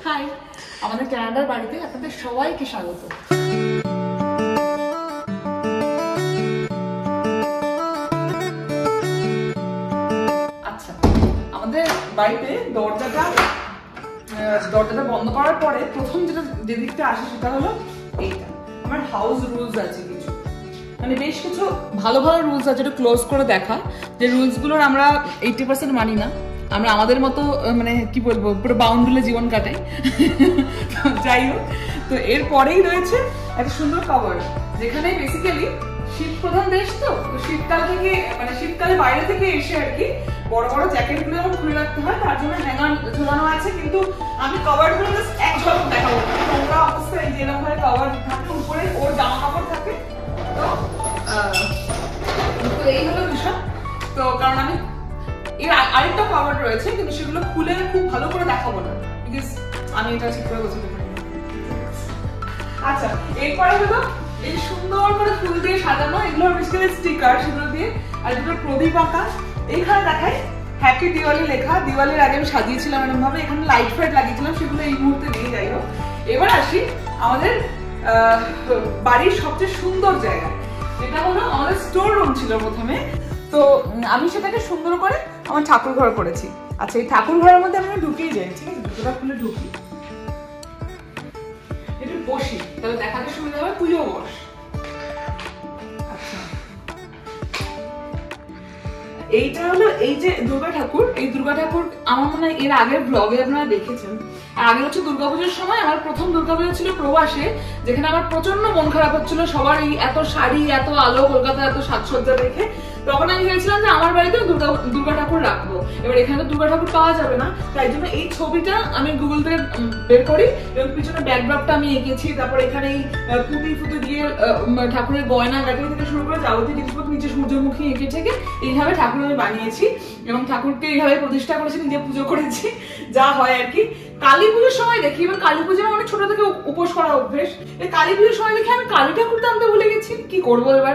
High, আমাদের কানাডার বাড়িতে আপনাদের সবাইকে স্বাগত। আচ্ছা, আমাদের বাড়িতে দরজাটা বন্ধ করার পরে প্রথম যে দিকটা আসে সেটা হলো এইটা। আমার হাউস রুলস আছে কিছু, মানে বেশ কিছু ভালো ভালো রুলস আছে, একটু ক্লোজ করে দেখা যে রুলসগুলোর আমরা 80% মানি না। আমরা আমাদের মতো মানে কি বলবো পুরো বাউন্ডুলে জীবন কাটাই। যাই হোক, তো এরপরেই রয়েছে একটা সুন্দর কভার, যেখানে বেসিক্যালি শীত প্রধান দেশ, তো শীতকাল থেকে মানে শীতকালে বাইরে থেকে এসে আর কি বড় বড় জ্যাকেট গুলো যখন খুলে রাখতে হয় তার জন্য হ্যাঙ্গার ঝোলানো আছে। কিন্তু আমি কভার গুলো জাস্ট এক ঝলক দেখাবো, তোমরা অবশ্যই যেরকম ভাবে কভার থাকে উপরে ওর জামা কাপড় থাকে। তো এই হলো বিষয়। তো কারণ আমি এর আরেকটা কভার রয়েছে কিন্তু সেগুলো খুলে খুব ভালো করে দেখাবো না, বিকজ আমি এটা ঠিক করে বোঝাতে পারি। আচ্ছা, এরপরে হলো এই সুন্দর করে ফুল দিয়ে সাজানো, এগুলো বেসিক্যালি স্টিকার, সেগুলো দিয়ে আর দুটো প্রদীপ আঁকা। এইখানে দেখাই হ্যাপি দিওয়ালি লেখা। দিওয়ালির আগে আমি সাজিয়েছিলাম এরকম ভাবে, এখানে লাইট ফাইট লাগিয়েছিলাম, সেগুলো এই মুহূর্তে নেই। যাই হোক, এবার আসি আমাদের বাড়ির সবচেয়ে সুন্দর জায়গা, যেটা হলো আমাদের স্টোর রুম ছিল প্রথমে। তো আমি সেটাকে সুন্দর করে আমার ঠাকুর ঘর করেছি। আচ্ছা, এই ঠাকুর ঘরের মধ্যে আমি ঢুকেই যাই, ঠিক আছে? দুটোটা খুলে ঢুকি, একটু বসি, তাহলে দেখাতে সুবিধা হবে। তুইও বস। আচ্ছা, এইটা হলো এই যে দুর্গা ঠাকুর। এই দুর্গা ঠাকুর আমার মনে হয় এর আগের ব্লগে আপনারা দেখেছেন। আগে হচ্ছে দুর্গাপুজোর সময় আমার প্রথম দুর্গাপুজো ছিল প্রবাসে, যেখানে আমার প্রচন্ড মন খারাপ হচ্ছিল সবার এই এত শাড়ি, এত আলো, কলকাতা এত সাজসজ্জা দেখে। তখন আমি ভেবেছিলাম যে আমার বাড়িতেও দুর্গা ঠাকুর রাখবো। এবার এখানে তো দুর্গা ঠাকুর পাওয়া যাবে না, তাই জন্য এই ছবিটা আমি গুগল থেকে বের করি এবং পিছনে ব্যাকড্রপটা আমি এঁকেছি। তারপর এখানে এই পুঁতি দিয়ে ঠাকুরের গয়না গাটি থেকে শুরু করে যাবতীয় জিনিসপত্র নিচে সূর্যমুখী এঁকে থেকে এইভাবে ঠাকুর আমি বানিয়েছি এবং ঠাকুরকে এইভাবে প্রতিষ্ঠা করেছি, নিজে পুজো করেছি, যা হয় আর কি। কালী পুজোর সময় দেখি, এবার কালী পুজোর অনেক ছোট থেকে উপোস করা অভ্যেস, এই কালী পুজোর সময় দেখি আমি কালী ঠাকুরটা আনতে ভুলে গেছি। কি করবো এবার?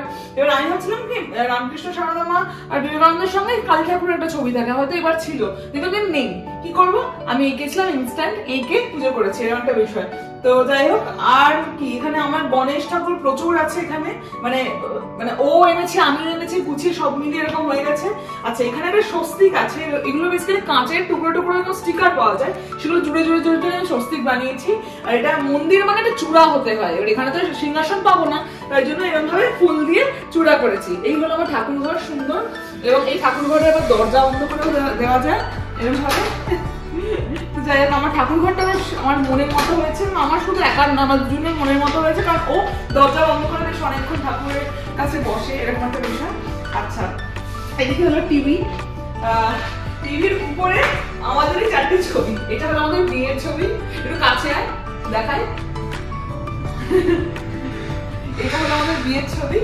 আমি ভাবছিলাম কি রামকৃষ্ণ সারদা মা আর বিবেকানন্দের সঙ্গে কালী ঠাকুরের একটা ছবি থাকে, হয়তো এবার ছিল, দীর্ঘদিন নেই। কি করবো, আমি এঁকেছিলাম, ইনস্ট্যান্ট এঁকে পুজো করেছি, এরকম একটা বিষয়। তো যাই হোক, আর কি এখানে আমার গণেশ ঠাকুর প্রচুর আছে এখানে, মানে মানে ও এনেছে, আমিও এনেছি, গুছিয়ে সব মিলিয়ে এরকম হয়ে গেছে। আচ্ছা, এখানে একটা স্বস্তিক আছে, এগুলো বেসিক্যালি কাঁচের টুকরো টুকরো এরকম স্টিকার পাওয়া যায়, সেগুলো জুড়ে জুড়ে জুড়ে আমি স্বস্তিক বানিয়েছি। আর এটা মন্দির মানে একটা চূড়া হতে হয়, এবার এখানে তো সিংহাসন পাবো না, তাই জন্য এরকম ভাবে ফুল দিয়ে চূড়া করেছি। এই হলো আমার ঠাকুর ঘর, সুন্দর। এবং এই ঠাকুর ঘরে আবার দরজা বন্ধ করে দেওয়া যায় এরকম ভাবে। যাই হোক, আমার ঠাকুর ঘরটা আমার মনের মতো হয়েছে, আমার শুধু একার না, আমার দুজনের মনের মতো হয়েছে, কারণ ও দরজা বন্ধ করে বেশ অনেকক্ষণ ঠাকুরের কাছে বসে, এরকম একটা বিষয়। আচ্ছা, এদিকে হলো টিভি। টিভির উপরে আমাদেরই 4টে ছবি। এটা হলো আমাদের বিয়ের ছবি, একটু কাছে আয় দেখাই। এটা হলো আমাদের বিয়ের ছবি।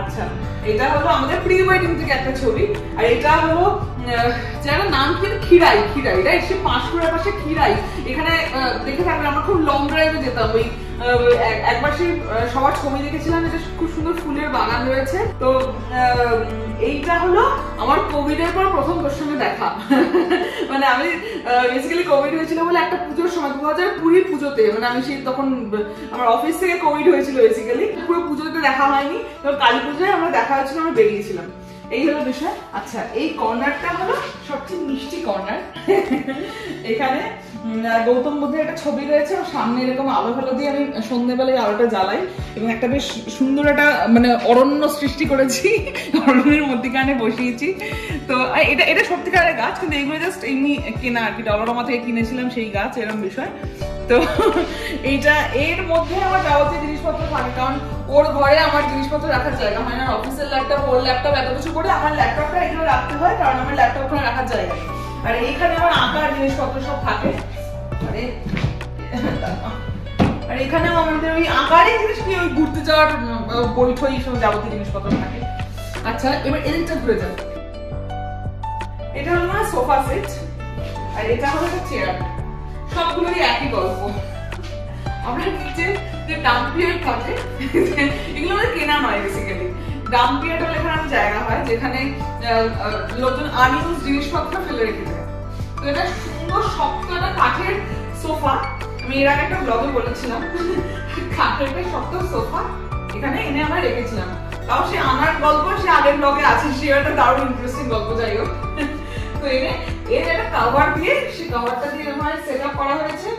আচ্ছা, এটা হলো আমাদের প্রি ওয়েডিং থেকে একটা ছবি। আর এটা হলো যারা নাম কি খিরাই, রাইট? সে পাঁশকুড়ার পাশে খিরাই, এখানে দেখে থাকলে আমরা খুব লং ড্রাইভে যেতাম। ওই একবার সেই সবার ছবি দেখেছিলাম, এটা খুব সুন্দর ফুলের বাগান রয়েছে। তো এইটা হলো আমার কোভিড এর পর প্রথম তোর সঙ্গে দেখা। মানে আমি বেসিক্যালি কোভিড হয়েছিল বলে একটা পুজোর সময় 2020 পুজোতে, মানে আমি সেই তখন আমার অফিস থেকে কোভিড হয়েছিল বেসিক্যালি, পুরো পুজোতে দেখা হয়নি। তো কালী পুজোয় আমরা দেখা হয়েছিল, আমরা বেরিয়েছিলাম। এই হলো বিষয়। আচ্ছা, এই কর্নারটা হলো সবচেয়ে মিষ্টি কর্নার। এখানে গৌতম বুদ্ধের একটা ছবি রয়েছে, সামনে এরকম আলো ফালো দিয়ে আমি সন্ধ্যেবেলায় আলোটা জ্বালাই এবং একটা বেশ সুন্দর একটা মানে অরণ্য সৃষ্টি করেছি, অরণ্যের মধ্যিখানে বসিয়েছি। তো এটা সত্যিকারের গাছ, কিন্তু এগুলো জাস্ট এমনি কেনা আর কি, ডলারমা থেকে কিনেছিলাম সেই গাছ, এরকম বিষয়। তো এইটা এর মধ্যে আমার যাবতীয় জিনিসপত্র থাকে, কারণ ওর ঘরে আমার জিনিসপত্র রাখার জায়গা হয় না। অফিসের ল্যাপটপ, ওর ল্যাপটপ, এত কিছু করে আমার ল্যাপটপটা এখানে রাখতে হয়, কারণ আমার ল্যাপটপ ওখানে রাখার জায়গা নেই। আর এইখানে আমার আঁকার জিনিসপত্র সব থাকে। আর এখানেও আমাদের ওই আঁকারই জিনিস কি, ওই ঘুরতে যাওয়ার বৈঠই সব যাবতীয় জিনিসপত্র থাকে। আচ্ছা, এবার এদিকটা ঘুরে যাবে। এটা হলো আমার সোফা সেট, আর এটা হলো একটা চেয়ার। সবগুলোরই একই গল্প। আমরা নিচে যে ডাম্পিয়ার থাকে, এগুলো আমাদের কেনা নয় বেসিক্যালি। ডাম্পিয়ারটা হলে এখানে জায়গা হয় যেখানে লোকজন আনইউজ জিনিসপত্র ফেলে রেখে যায়। তো এটা সুন্দর শক্ত একটা কাঠের সোফা, আমি এর আগে একটা ব্লগে বলেছিলাম খাটের শক্ত সোফা এখানে এনে আমরা রেখেছিলাম। তাও সে আনার গল্প সে আগের ব্লগে আছে, সে একটা দারুণ ইন্টারেস্টিং গল্প। যাই হোক, তো এনে এর একটা কভার দিয়ে, সেই কভারটা দিয়ে আমার সেট আপ করা হয়েছে।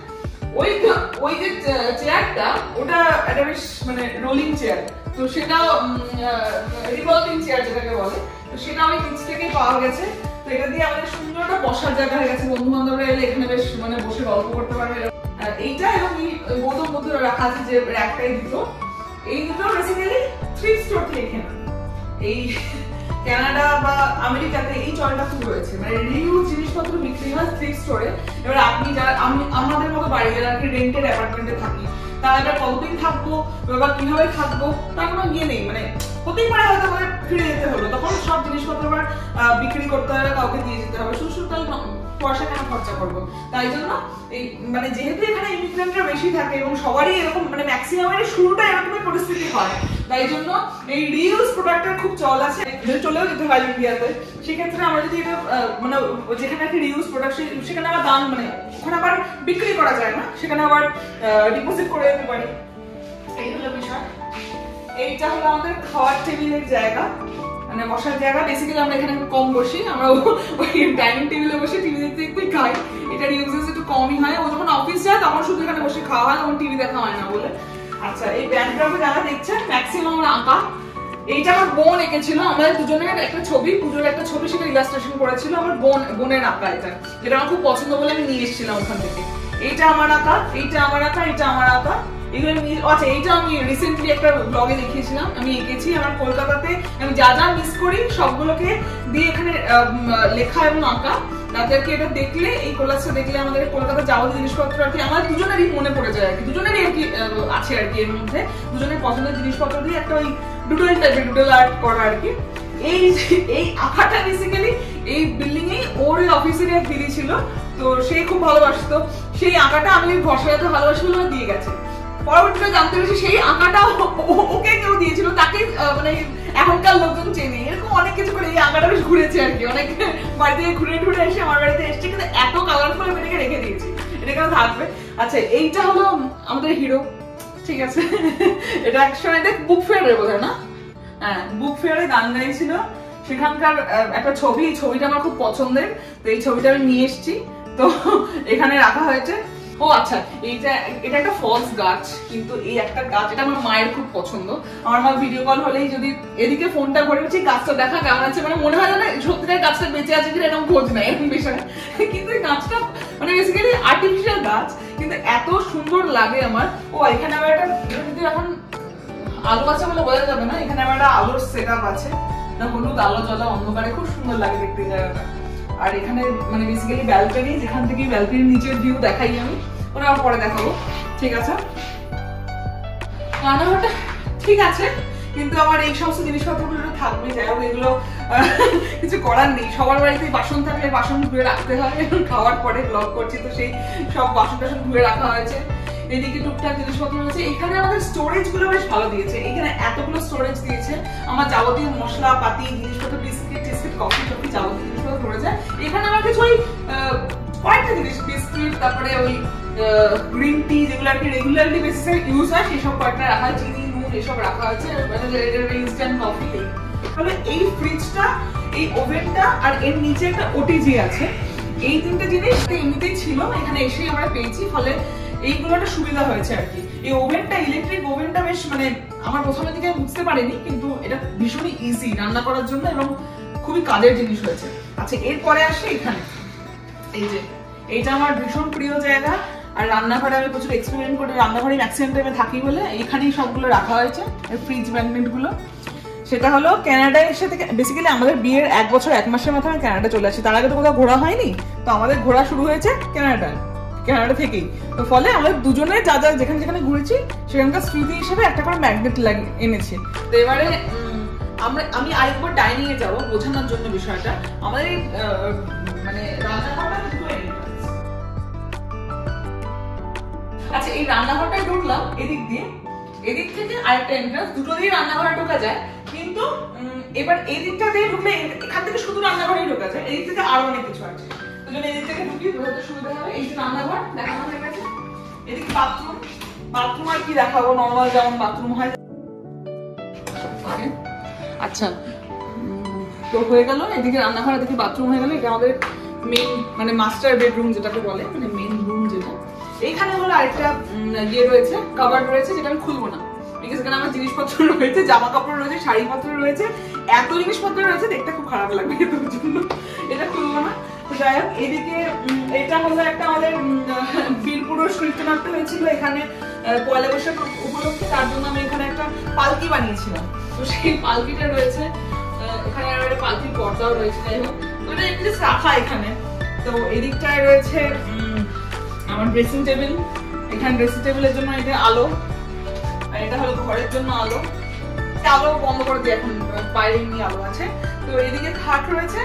ওই যে চেয়ারটা, ওটা একটা বেশ মানে রোলিং চেয়ার, তো সেটা রিভলভিং চেয়ার যেটাকে বলে, তো সেটা আমি নিচ থেকে পাওয়া গেছে। তো এটা দিয়ে আমাদের সুন্দর একটা বসার জায়গা হয়ে গেছে, বন্ধু বান্ধবরা এলে এখানে বেশ মানে বসে গল্প করতে পারবে। এইটা এবং এই বোতল মধ্যে রাখা আছে যে একটাই দুটো, এই দুটো বেসিক্যালি থ্রিফট স্টোর থেকে কেনা। এই কানাডা বা আমেরিকাতে এই চলটা খুব রয়েছে, মানে রিউজ জিনিসপত্র বিক্রি হয় থ্রিফট স্টোরে। এবার আপনি যারা আমাদের মতো বাড়ি যারা রেন্টেড অ্যাপার্টমেন্টে থাকি, তারা এবার কতদিন থাকবো বা কিভাবে থাকবো তার কোনো ইয়ে নেই, মানে হতেই পারে হয়তো আমাদের ফিরে যেতে হলো, তখন সব জিনিসপত্র আবার বিক্রি করতে হবে, কাউকে দিয়ে যেতে হবে, শুধু তাই পয়সা কেন খরচা করবো। তাই জন্য এই মানে যেহেতু এখানে ইমিগ্রেন্টরা বেশি থাকে এবং সবারই এরকম মানে ম্যাক্সিমামের শুরুটা এরকমই পরিস্থিতি হয়, তাই জন্য এই রিউজ প্রোডাক্টের খুব চল আছে। চলেও যেতে হয় ইন্ডিয়াতে, সেক্ষেত্রে আমরা যদি এটা মানে যেখানে একটা রিউজ প্রোডাক্ট সেখানে আবার দাম মানে ওখানে আবার বিক্রি করা যায় না, সেখানে আবার ডিপোজিট করে দিতে পারি। এই হলো বিষয়। এইটা হলো আমাদের খাওয়ার টেবিলের জায়গা, মানে বসার জায়গা। বেসিক্যালি আমরা এখানে কম বসি, আমরা ওই ডাইনিং টেবিলে বসে টিভি দেখতে দেখতে খাই। এটার ইউজেস একটু কমই হয়, ও যখন অফিস যায় তখন শুধু এখানে বসে খাওয়া হয়, তখন টিভি দেখা হয় না বলে। আচ্ছা, এই ব্যাকগ্রাউন্ডে যারা দেখছেন ম্যাক্সিমাম আঁকা, এইটা আমার বোন এঁকেছিল। আমাদের দুজনের একটা ছবি, পুজোর একটা ছবি, সেটা ইলাস্ট্রেশন করেছিল আমার বোনের আঁকা, এটা যেটা আমার খুব পছন্দ বলে আমি নিয়ে এসেছিলাম ওখান থেকে। এইটা আমার আঁকা, এইটা আমার আঁকা, এটা আমার আঁকা। আচ্ছা, এইটা আমি রিসেন্টলি একটা ব্লগে দেখিয়েছিলাম, আমি এঁকেছি। আমার কলকাতাতে আমি যা যা মিস করি সবগুলোকে দিয়ে এখানে লেখা এবং আঁকা, তাদেরকে এটা দেখলে, এই কোলাজটা দেখলে আমাদের কলকাতার যাবতীয় জিনিসপত্র আর কি আমার দুজনেরই মনে পড়ে যায় আর কি, দুজনেরই আর কি আছে আর কি এর মধ্যে, দুজনের পছন্দের জিনিসপত্র দিয়ে একটা ওই ডুডল টাইপের ডুডল আর্ট করা আর কি। এই আঁকাটা বেসিক্যালি এই বিল্ডিং এ ওর অফিসের এক দিদি ছিল, তো সে খুব ভালোবাসতো সেই আঁকাটা। আমি ভরসাতে ভালোবাসি বলে দিয়ে গেছে। পরবর্তীতে জানতে পেরেছি সেই আঁকাটা ওকে কেউ দিয়েছিল, তাকে মানে এখনকার লোকজন চেনে। এরকম অনেক কিছু করে এই আঁকাটা বেশ ঘুরেছে আর কি, অনেক বাড়ি থেকে ঘুরে ঘুরে এসে আমার বাড়িতে এসছে, কিন্তু এত কালারফুল আমি এটাকে রেখে দিয়েছি, এটা কেন থাকবে। আচ্ছা, এইটা হলো আমাদের হিরো, ঠিক আছে। এটা একসময় দেখ বুক ফেয়ারে বোধ হয় না, হ্যাঁ বুক ফেয়ারে গান গাইছিল, সেখানকার একটা ছবি। এই ছবিটা আমার খুব পছন্দের, তো এই ছবিটা আমি নিয়ে এসেছি, তো এখানে রাখা হয়েছে। ও আচ্ছা, এটা একটা ফলস গাছ, কিন্তু এই একটা গাছ এটা আমার মায়ের খুব পছন্দ। আমার মা ভিডিও কল হলেই যদি এদিকে ফোনটা করে বলছি গাছটা দেখা কেমন আছে, মানে মনে হয় না সত্যিকার গাছটা বেঁচে আছে কিনা এরকম খোঁজ নেয় এরকম বিষয়, কিন্তু এই গাছটা মানে বেসিক্যালি আর্টিফিশিয়াল গাছ, কিন্তু এত সুন্দর লাগে আমার। ও এখানে আবার একটা যদি এখন আলো আছে বলে বোঝা যাবে না, এখানে আবার একটা আলোর সেট আপ আছে, হলুদ আলো জ্বলা অন্ধকারে খুব সুন্দর লাগে দেখতে জায়গাটা। আর এখানে মানে বেসিক্যালি ব্যালকনি, যেখান থেকে ব্যালকনির নিচের ভিউ দেখাই আমি, ওরা পরে দেখাবো, ঠিক আছে। রান্নাঘরটা ঠিক আছে, কিন্তু আমার এই সমস্ত জিনিসপত্রগুলো থাকবে, যাই হোক এগুলো কিছু করার নেই। সবার বাড়িতে বাসন থাকলে বাসন ধুয়ে রাখতে হয়, খাওয়ার পরে ব্লগ করছি তো সেই সব বাসন টাসন ধুয়ে রাখা হয়েছে। এদিকে টুকটাক জিনিসপত্র রয়েছে। এখানে আমাদের স্টোরেজ গুলো বেশ ভালো দিয়েছে, এখানে এতগুলো স্টোরেজ দিয়েছে, আমার যাবতীয় মশলা পাতি জিনিসপত্র, বিস্কিট টিস্কিট কফি টফি যাবতীয় জিনিসপত্র ধরে যায়। এখানে আমার কিছু ওই কয়েকটা জিনিস, বিস্কিট, তারপরে ওই গ্রিন টি যেগুলো আর কি রেগুলারলি বেসিসে ইউজ হয় সেসব কয়েকটা রাখা হয়, চিনি নুন এসব রাখা হয়েছে, ইনস্ট্যান্ট কফি। তাহলে এই ফ্রিজটা, এই ওভেনটা আর এর নিচে একটা ওটিজি আছে, এই তিনটে জিনিস এমনিতেই ছিল, এখানে এসেই আমরা পেয়েছি, ফলে এইগুলো একটা সুবিধা হয়েছে আর কি। এই ওভেনটা, ইলেকট্রিক ওভেনটা বেশ মানে আমার প্রথমের দিকে বুঝতে পারিনি, কিন্তু এটা ভীষণই ইজি রান্না করার জন্য এবং খুবই কাজের জিনিস হয়েছে। আচ্ছা, এরপরে আসে এখানে, এই যে এইটা আমার ভীষণ প্রিয় জায়গা, আর রান্নাঘরে আমি প্রচুর এক্সপেরিমেন্ট করি, রান্নাঘরে ম্যাক্সিমাম টাইমে থাকি বলে এইখানেই সবগুলো রাখা হয়েছে, ফ্রিজ ম্যাগনেট গুলো। সেটা হলো কানাডায় এসে থেকে বেসিক্যালি আমাদের বিয়ের 1 বছর 1 মাসের মাথায় আমি কানাডা চলে আসি, তার আগে তো কোথাও ঘোরা হয়নি, তো আমাদের ঘোরা শুরু হয়েছে কানাডা থেকেই। তো ফলে আমরা দুজনে যা যা যেখানে যেখানে ঘুরেছি সেখানকার স্মৃতি হিসেবে একটা করে ম্যাগনেট এনেছি। তো এবারে আমি আরেকবার ডাইনিং এ যাবো বোঝানোর জন্য বিষয়টা। আমাদের মানে রান্নাঘরটা দুটো এন্ট্রান্স। আচ্ছা, এই রান্নাঘরটায় ঢুকলাম এদিক দিয়ে, এদিক থেকে আরেকটা এন্ট্রান্স, দুটো দিয়ে রান্নাঘরে ঢোকা যায়, কিন্তু এবার এদিকটা দিয়ে ঢুকলে এখান থেকে শুধু রান্নাঘরেই ঢোকা যায়, এদিক থেকে আরো অনেক কিছু আছে, তো যদি এদিক থেকে ঢুকি বোঝাতে সুবিধা হবে। এই যে রান্নাঘর দেখানো হয়ে গেছে, বাথরুম আর কি দেখাবো, নর্মাল যেমন বাথরুম হয়। আচ্ছা, তো হয়ে গেল এদিকে রান্নাঘর, এদিকে বাথরুম হয়ে গেল। এটা আমাদের মেইন মানে মাস্টার বেডরুম যেটাকে বলে, মানে মেইন রুম যেটা। এইখানে হলো আরেকটা ইয়ে রয়েছে, কাবার্ড রয়েছে, যেটা আমি খুলবো না, ঠিক আছে? এখানে আমার জিনিসপত্র রয়েছে, জামা কাপড় রয়েছে, শাড়িপত্র রয়েছে, এত জিনিসপত্র রয়েছে, দেখতে খুব খারাপ লাগবে, এটা খুলবো না। যাই হোক, এদিকে এটা হলো একটা আমাদের বীরপুরুষ নৃত্যনাট্য হয়েছিল এখানে পয়লা বৈশাখ উপলক্ষে, তার জন্য আমি এখানে একটা পালকি বানিয়েছিলাম। তো সেই পালকিটা রয়েছে এখানে, আর একটা পালকির পর্দাও রয়েছে। যাই হোক, তো এটা একটু রাখা এখানে। তো এদিকটায় রয়েছে আমার ড্রেসিং টেবিল। এখানে ড্রেসিং টেবিলের জন্য এটা আলো, আর এটা হলো ঘরের জন্য আলো। আলো বন্ধ করে দিই এখন, বাইরে এমনি আলো আছে। তো এদিকে খাট রয়েছে।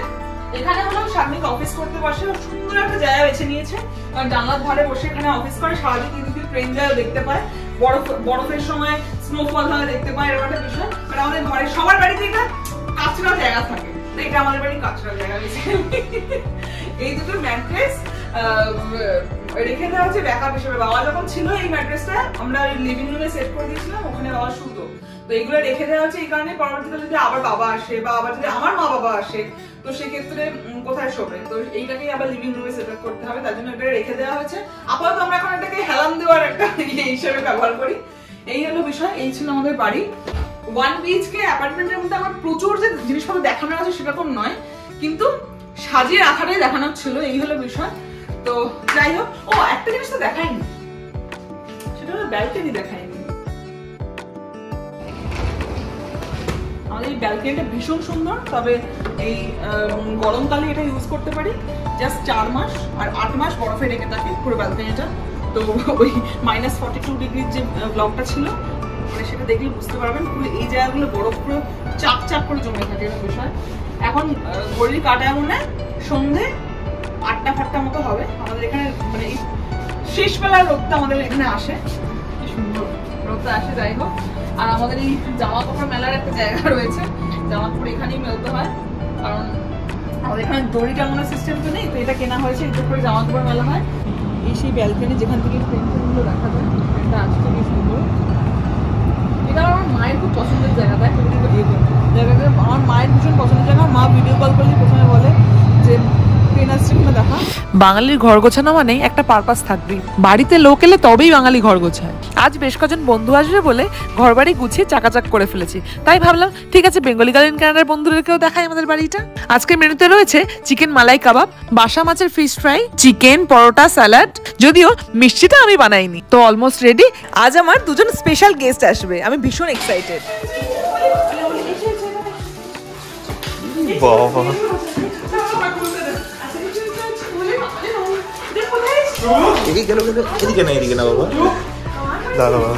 এখানে হলো সামনে অফিস করতে বসে, সুন্দর একটা জায়গা বেছে নিয়েছে, কারণ জানলার ধারে বসে এখানে অফিস করে, সারাদিন এদিকে ট্রেন যায় দেখতে পায়, বরফের সময় স্নোফল হয় দেখতে পায়, এরকম একটা বিষয়। আর আমাদের ঘরে সবার বাড়িতে এটা কাঁচরা জায়গা থাকে, এটা আমাদের বাড়ি কাঁচরা জায়গা বেশি। এই দুটো ম্যাট্রেস রেখে দেওয়া হচ্ছে ব্যাকআপ হিসেবে। বাবা যখন ছিল এই ম্যাট্রেসটা আমরা লিভিং রুমে সেট করে দিয়েছিলাম, ওখানে বাবা শুতো। তো এগুলো রেখে দেওয়া হচ্ছে এই কারণে, পরবর্তীতে যদি আবার বাবা আসে বা আবার যদি আমার মা বাবা আসে, তো সেক্ষেত্রে কোথায় শোবে, তো এইটাকেই আবার লিভিং রুমে সেট আপ করতে হবে, তার জন্য এটা রেখে দেওয়া হয়েছে। আপাতত আমরা এখন এটাকে হেলান দেওয়ার একটা হিসেবে ব্যবহার করি। এই হলো বিষয়। এই ছিল আমাদের বাড়ি। 1 BHK অ্যাপার্টমেন্টের মধ্যে আমার প্রচুর যে জিনিসপত্র দেখানো আছে সেরকম নয়, কিন্তু সাজিয়ে রাখাটাই দেখানো ছিল, এই হলো বিষয়। তো যাই হোক, ও একটা জিনিস তো দেখাইনি, সেটা হলো ব্যালকনি দেখাইনি। আমাদের এই ব্যালকনিটা ভীষণ সুন্দর, তবে এই গরমকালে এটা ইউজ করতে পারি। জাস্ট 4 মাস আর 8 মাস বরফে রেখে থাকে পুরো ব্যালকনিটা। তো ওই -42 ডিগ্রির যে ব্লকটা ছিল, মানে সেটা দেখলে বুঝতে পারবেন পুরো এই জায়গাগুলো বরফ পুরো চাপ চাপ করে জমে থাকে, এরকম বিষয়। এখন ঘড়ির কাটায় মনে সন্ধে 8টা মতো হবে আমাদের এখানে, মানে এই শেষবেলার রোদটা আমাদের এখানে আসে, কি সুন্দর রোদটা আসে। যাই হোক, আর আমাদের এই জামা কাপড় মেলার একটা জায়গা রয়েছে, জামা কাপড় এখানেই মেলতে হয়, কারণ আমাদের এখানে দড়ি টাঙানোর সিস্টেম তো নেই, তো এটা কেনা হয়েছে, এর উপরে জামা কাপড় মেলা হয়। এই সেই ব্যালকনি যেখান থেকে ফ্রেমগুলো দেখা যায়, এটা আসছে কি সুন্দর। এটা আমার মায়ের খুব পছন্দের জায়গা, তাই জায়গাটা আমার মায়ের ভীষণ পছন্দের জায়গা। মা ভিডিও কল করলে প্রথমে বলে যে বাঙালির ঘর গোছানো মানে একটা পারপাস থাকবেই, বাড়িতে লোক এলে তবেই বাঙালি ঘর গোছায়। আজ বেশ কজন বন্ধু আসবে বলে ঘর বাড়ি গুছিয়ে চাকাচাক করে ফেলেছি, তাই ভাবলাম ঠিক আছে বেঙ্গলি গার্ল ইন কানাডার বন্ধুদেরকেও দেখাই আমাদের বাড়িটা। আজকে মেনুতে রয়েছে চিকেন মালাই কাবাব, বাসা মাছের ফিশ ফ্রাই, চিকেন, পরোটা, স্যালাড। যদিও মিষ্টিটা আমি বানাইনি। তো অলমোস্ট রেডি। আজ আমার দুজন স্পেশাল গেস্ট আসবে, আমি ভীষণ এক্সাইটেড। এদিকে না বাবা, দাদা বাবা।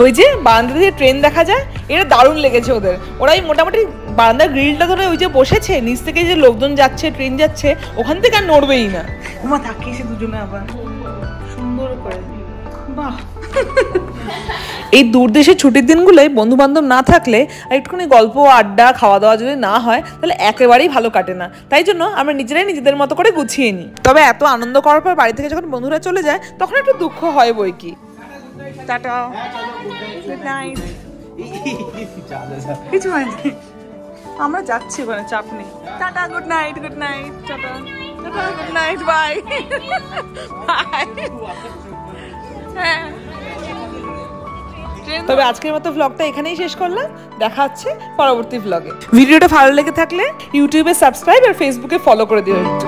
ওই যে বারান্দা থেকে ট্রেন দেখা যায়, এটা দারুণ লেগেছে ওদের। ওরাই মোটামুটি বারান্দার গ্রিলটা ধরে ওই যে বসেছে, নিচ থেকে যে লোকজন যাচ্ছে, ট্রেন যাচ্ছে, ওখান থেকে আর নড়বেই না। ওমা তাকিয়েছে দুজনে আবার সুন্দর করে, বাহ। এই দূরদেশের ছুটির দিনগুলোয় বন্ধু বান্ধব না থাকলে আর একটুখানি গল্প আড্ডা খাওয়া দাওয়া যদি না হয়, তাহলে একেবারেই ভালো কাটে না। তাই জন্য আমরা নিজেরাই নিজেদের মতো করে গুছিয়ে নিই। তবে এত আনন্দ করার পর বাড়ি থেকে যখন বন্ধুরা চলে যায়, তখন একটু দুঃখ হয় বই কি। Tata, good night. কিছু হয়নি, আমরা যাচ্ছি, ওখানে চাপ নেই। Tata, good night, good night, tata, tata, good night, bye bye. হ্যাঁ, তবে আজকের মতো ভ্লগটা এখানেই শেষ করলাম। দেখা হচ্ছে পরবর্তী ভ্লগে। ভিডিওটা ভালো লেগে থাকলে ইউটিউবে সাবস্ক্রাইব আর ফেসবুকে ফলো করে দিও একটু।